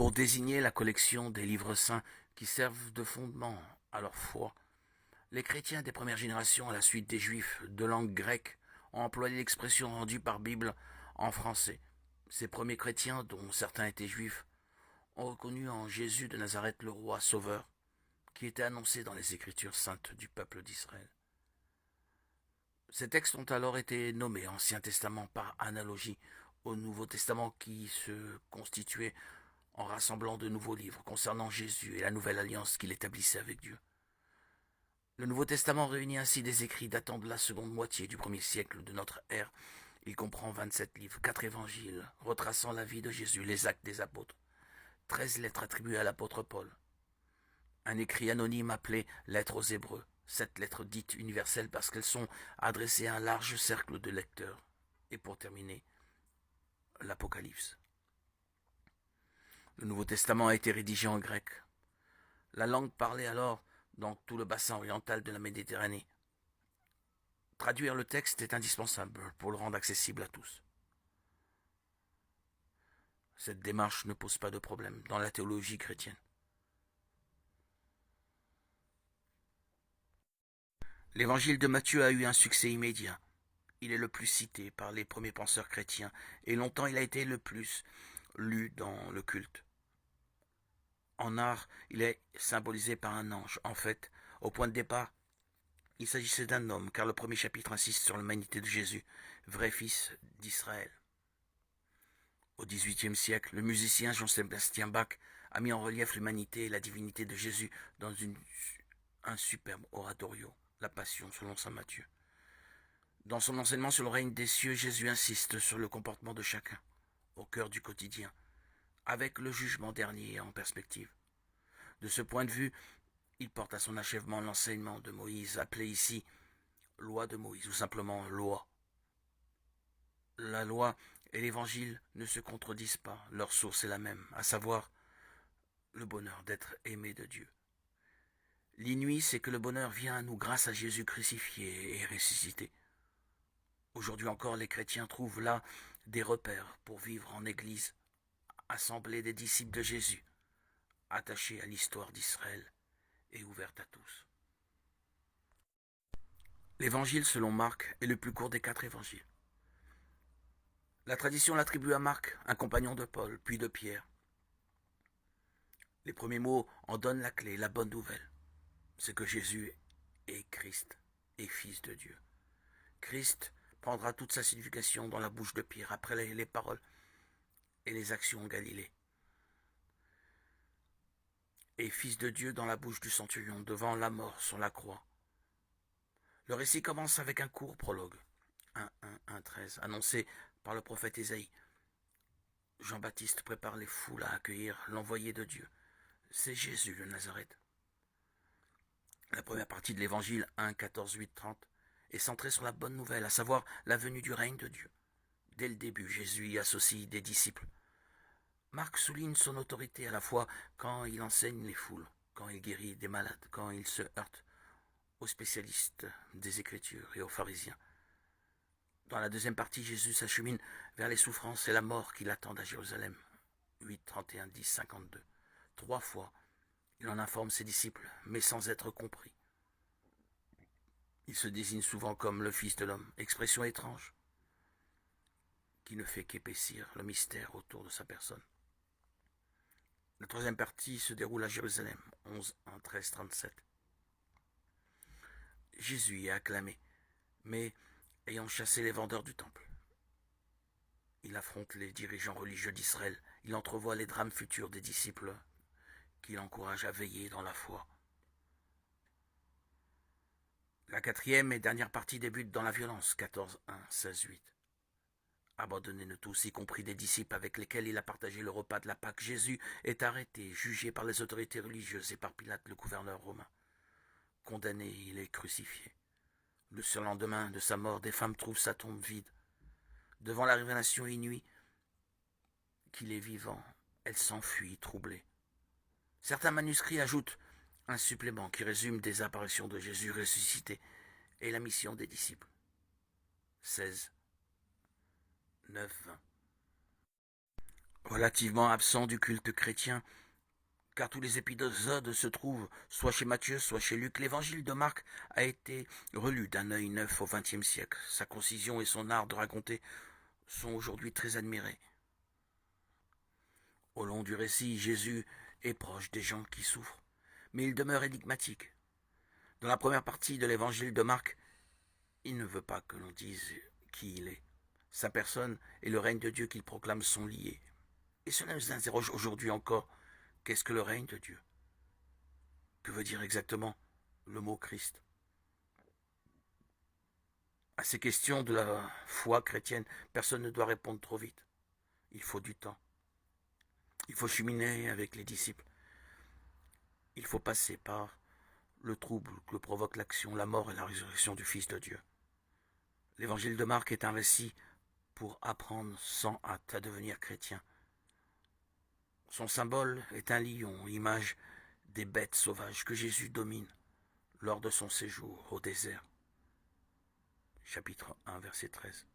pour désigner la collection des livres saints qui servent de fondement à leur foi. Les chrétiens des premières générations, à la suite des juifs de langue grecque, ont employé l'expression rendue par Bible en français. Ces premiers chrétiens, dont certains étaient juifs, ont reconnu en Jésus de Nazareth le roi sauveur, qui était annoncé dans les Écritures saintes du peuple d'Israël. Ces textes ont alors été nommés Ancien Testament par analogie au Nouveau Testament qui se constituait en rassemblant de nouveaux livres concernant Jésus et la nouvelle alliance qu'il établissait avec Dieu. Le Nouveau Testament réunit ainsi des écrits datant de la seconde moitié du 1er siècle de notre ère. Il comprend 27 livres, 4 évangiles, retraçant la vie de Jésus, les actes des apôtres, 13 lettres attribuées à l'apôtre Paul, un écrit anonyme appelé Lettres aux Hébreux, 7 lettres dites universelles parce qu'elles sont adressées à un large cercle de lecteurs, et pour terminer, l'Apocalypse. Le Nouveau Testament a été rédigé en grec. La langue parlée alors dans tout le bassin oriental de la Méditerranée. Traduire le texte est indispensable pour le rendre accessible à tous. Cette démarche ne pose pas de problème dans la théologie chrétienne. L'évangile de Matthieu a eu un succès immédiat. Il est le plus cité par les premiers penseurs chrétiens et longtemps il a été le plus lu dans le culte. En art, il est symbolisé par un ange. En fait, au point de départ, il s'agissait d'un homme, car le premier chapitre insiste sur l'humanité de Jésus, vrai fils d'Israël. Au XVIIIe siècle, le musicien Jean-Sébastien Bach a mis en relief l'humanité et la divinité de Jésus dans un superbe oratorio, la Passion selon saint Matthieu. Dans son enseignement sur le règne des cieux, Jésus insiste sur le comportement de chacun, au cœur du quotidien, avec le jugement dernier en perspective. De ce point de vue, il porte à son achèvement l'enseignement de Moïse, appelé ici loi de Moïse, ou simplement loi. La loi et l'évangile ne se contredisent pas, leur source est la même, à savoir le bonheur d'être aimé de Dieu. L'inouï, c'est que le bonheur vient à nous grâce à Jésus crucifié et ressuscité. Aujourd'hui encore, les chrétiens trouvent là des repères pour vivre en Église, assemblée des disciples de Jésus, attachés à l'histoire d'Israël et ouverte à tous. L'évangile selon Marc est le plus court des 4 évangiles. La tradition l'attribue à Marc, un compagnon de Paul, puis de Pierre. Les premiers mots en donnent la clé, la bonne nouvelle. C'est que Jésus est Christ et Fils de Dieu. Christ prendra toute sa signification dans la bouche de Pierre, après les paroles et les actions en Galilée. Et Fils de Dieu dans la bouche du centurion, devant la mort sur la croix. Le récit commence avec un court prologue, 1:13, annoncé par le prophète Ésaïe. Jean-Baptiste prépare les foules à accueillir l'envoyé de Dieu. C'est Jésus de Nazareth. La première partie de l'évangile, 1:14, 8:30, est centrée sur la bonne nouvelle, à savoir la venue du règne de Dieu. Dès le début, Jésus y associe des disciples. Marc souligne son autorité à la fois quand il enseigne les foules, quand il guérit des malades, quand il se heurte aux spécialistes des Écritures et aux pharisiens. Dans la deuxième partie, Jésus s'achemine vers les souffrances et la mort qui l'attendent à Jérusalem. 8:31, 10, 52. 3 fois, il en informe ses disciples, mais sans être compris. Il se désigne souvent comme le Fils de l'homme, expression étrange, qui ne fait qu'épaissir le mystère autour de sa personne. La troisième partie se déroule à Jérusalem, 11:1, 13, 37. Jésus est acclamé, mais ayant chassé les vendeurs du temple. Il affronte les dirigeants religieux d'Israël. Il entrevoit les drames futurs des disciples qu'il encourage à veiller dans la foi. La quatrième et dernière partie débute dans la violence, 14:1, 16:8. Abandonnés tous, y compris des disciples avec lesquels il a partagé le repas de la Pâque, Jésus est arrêté, jugé par les autorités religieuses et par Pilate, le gouverneur romain. Condamné, il est crucifié. Le surlendemain de sa mort, des femmes trouvent sa tombe vide. Devant la révélation inouïe qu'il est vivant, elles s'enfuient troublées. Certains manuscrits ajoutent un supplément qui résume des apparitions de Jésus ressuscité et la mission des disciples. 16, 9, 20. relativement absent du culte chrétien, car tous les épisodes se trouvent soit chez Matthieu, soit chez Luc. L'évangile de Marc a été relu d'un œil neuf au XXe siècle. Sa concision et son art de raconter sont aujourd'hui très admirés. Au long du récit, Jésus est proche des gens qui souffrent, mais il demeure énigmatique. Dans la première partie de l'évangile de Marc, il ne veut pas que l'on dise qui il est. Sa personne et le règne de Dieu qu'il proclame sont liés. Et cela nous interroge aujourd'hui encore. Qu'est-ce que le règne de Dieu? Que veut dire exactement le mot Christ? À ces questions de la foi chrétienne, personne ne doit répondre trop vite. Il faut du temps. Il faut cheminer avec les disciples. Il faut passer par le trouble que provoque l'action, la mort et la résurrection du Fils de Dieu. L'évangile de Marc est un récit pour apprendre sans hâte à devenir chrétien. Son symbole est un lion, image des bêtes sauvages que Jésus domine lors de son séjour au désert. Chapitre 1, verset 13.